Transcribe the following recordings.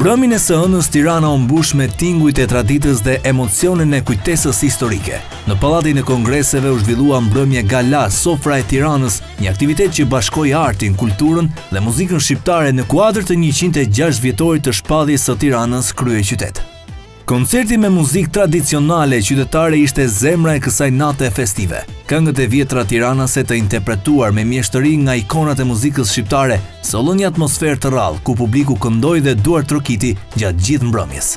Mbrëmjen e së ëndës Tirana u mbush me tingujt e traditës dhe emocionin e kujtesës historike. Në Pallatin e Kongreseve u zhvillua mbrëmje gala Sofra e Tiranës, një aktivitet që bashkoi artin, kulturën dhe muzikën shqiptare në kuadër të 106 vjetorit të shpalljes së Tiranës kryeqytet. Koncerti me muzikë tradicionale qytetare ishte zemra e kësaj nate festive. Këngët e vjetra tiranase të interpretuar me mjeshtëri nga ikonat e muzikës shqiptare sollën një atmosferë të rrallë, ku publiku këndoi dhe duar trokiti gjatë gjithë mbrëmjes.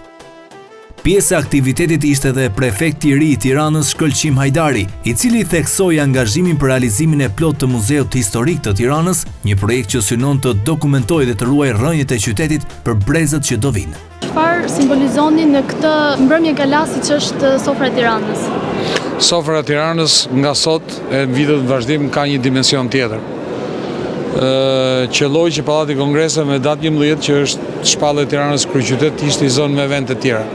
Pjesë e aktivitetit ishte dhe prefekti i ri i Tiranës Shkëlqim Hajdari, i cili theksoi angazhimin për realizimin e plot të Muzeut Historik të Tiranës, një projekt që synon të dokumentojë dhe të ruajë rrënjët e qytetit për brezat që do vinë. Çfarë simbolizoni në këtë mbrëmje gala siç është Sofra e Tiranës? Sofra e Tiranës nga sot e në vitet në vazhdim ka një dimension tjetër. Qelloi që Pallati i Kongreseve me datë 11 që është shpallja e Tiranës kryeqytet ishte i zonë me evente të tjera.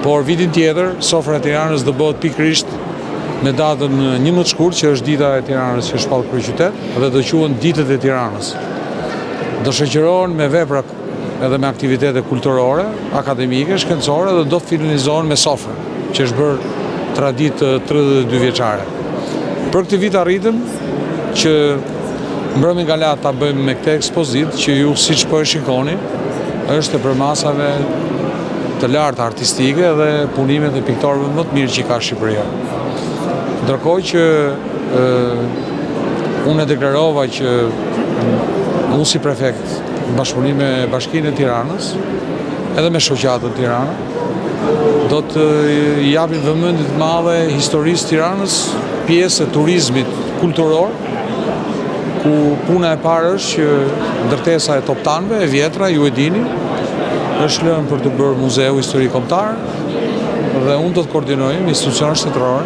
Por vitin tjetër Sofra e Tiranës do bëhet pikërisht me datën 11 shkurt që është dita e Tiranës që shpall kryeqytet dhe do quhen ditët e Tiranës. Do shoqërohen me vepra edhe me aktivitete kulturore, akademike, shkencore dhe do finalizohen me Sofrën, që është bërë traditë 32 vjeçare. Për këtë vit arritëm që mbrëmjen gala ta bëjmë me këtë ekspozitë që ju siç po e shikoni, është e përmasave të larta artistike dhe punimet e piktorëve më të mirë që ka Shqipëria. Ndërkohë që unë e deklarova që unë si prefekt bashkëpunim me Bashkinë e Tiranës, edhe me shoqatën Tirana, do të japim vëmendje të madhe historisë Tiranës, pjesë e turizmit kulturor, ku puna e parë është që ndërtesa e toptanëve e vjetra, ju e dini, është lënë për të bërë muzeu historik kombëtar dhe unë do të koordinoj me institucionet shtetërore,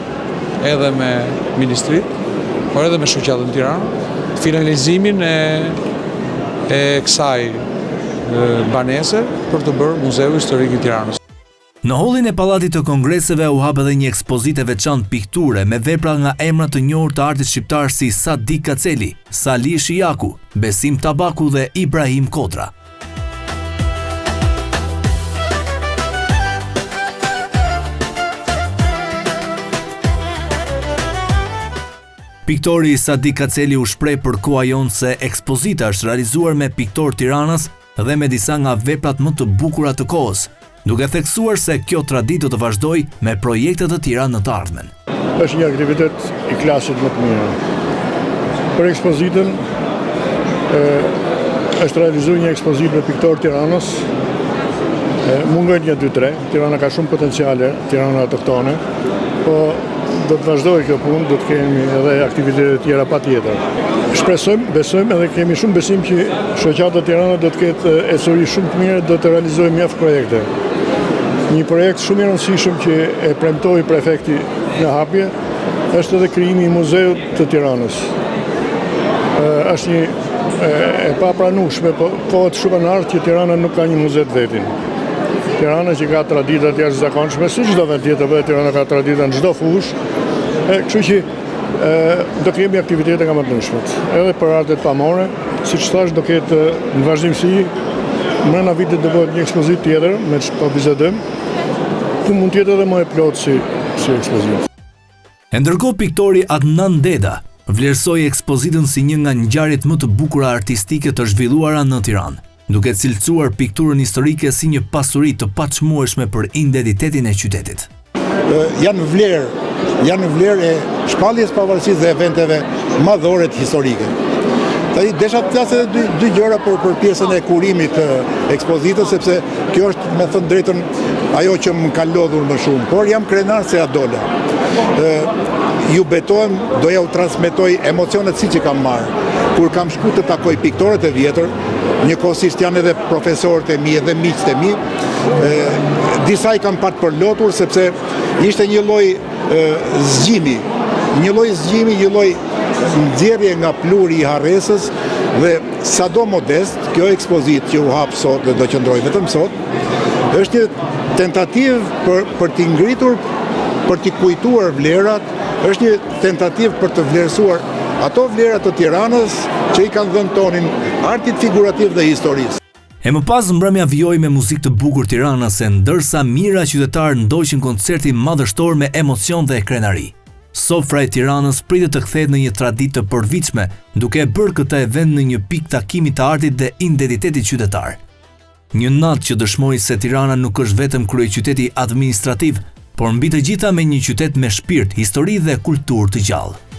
edhe me ministritë, por edhe me shoqatën Tiranë, finalizimin e kësaj banese për të bërë muzeu historik i Tiranës. Në hollin e Pallatit të Kongreseve u hap edhe një ekspozitë veçantë pikture me vepra nga emra të njohur të artit shqiptar si Sadik Kaceli, Sali Shijaku, Besim Tabaku dhe Ibrahim Kodra. Piktori Sadik Kaceli u shpreh për kohajon se ekspozita është realizuar me piktor Tiranës dhe me disa nga veprat më të bukura të kohës, duke theksuar se kjo traditë do të vazhdojë me projekte të tjera në të ardhmen. Është një aktivitet i klasit më të mirë. Për ekspozitën është realizuar një ekspozitë me piktor Tiranës. Mungojnë 1, 2, 3. Tirana ka shumë potenciale, Tirana autoktone, po do të vazhdojë kjo punë, do të kemi edhe aktivitete tjera patjetër. Shpresojmë, besojmë edhe kemi shumë besim që shoqata Tirana do të ketë ecuri shumë të mirë, do të realizojë mjaft projekte. Një projekt shumë i rëndësishëm që e premtoi prefekti në hapje është edhe krijimi i muzeut të Tiranës. Është një e papranueshme, po kohët shumë në ardhmë që Tirana nuk ka një muze të vetin. Tirana që ka tradita të jashtëzakonshme, si çdo vend tjetër, Tirana ka tradita në çdo fushë. Kështu që do kemi aktivitete nga më të ndryshmet. Edhe për artet pamore, siç thash, do ketë në vazhdimsi brenda vitit do bëhet një ekspozitë tjetër me çfarë po bisedojmë, ku mund të jetë edhe më e plotë si ekspozitë. Ndërkohë piktori Adnan Deda vlerësoi ekspozitën si një nga ngjarjet më të bukura artistike të zhvilluara në Tiranë, duke cilësuar pikturën historike si një pasuri të paçmueshme për identitetin e qytetit. Janë vlerë e shpalljes pavarësisë dhe eventeve madhore të historike. Desha të flas edhe dy gjëra për pjesën e kurimit të ekspozitës, sepse kjo është, me thënë drejtën, ajo që më ka lodhur më shumë, por jam krenar se ja dola. Ju betohem, doja u transmetoj emocionet si që kam marrë. Kur kam shku të takoj piktorët e vjetër, njëkohësisht janë edhe profesorët e mi edhe miqtë e mi, disa i kam pat përlotur sepse ishte një lloj zgjimi, një lloj nxjerrje nga pluri i harresës dhe sado modest, kjo ekspozitë që u hap sot dhe do qëndroj vetëm sot, është një tentativë për t'i ngritur, për t'i kujtuar vlerat, është një tentativë për të vlerësuar ato vlerat të Tiranës që i kanë dhënë tonin artit figurativ dhe historisë. E më pas mbrëmja vijoi me muzikë të bukur Tiranase, ndërsa mijëra qytetarë ndoqën koncertin madhështor me emocion dhe krenari. Sofra e Tiranës pritet të kthehet në një traditë të përvitshme, duke bërë këtë event në një pikë takimi të artit dhe identitetit qytetar. Një natë që dëshmoi se Tirana nuk është vetëm kryeqyteti administrativ, por mbi të gjitha me një qytet me shpirt, histori dhe kulturë të gjallë.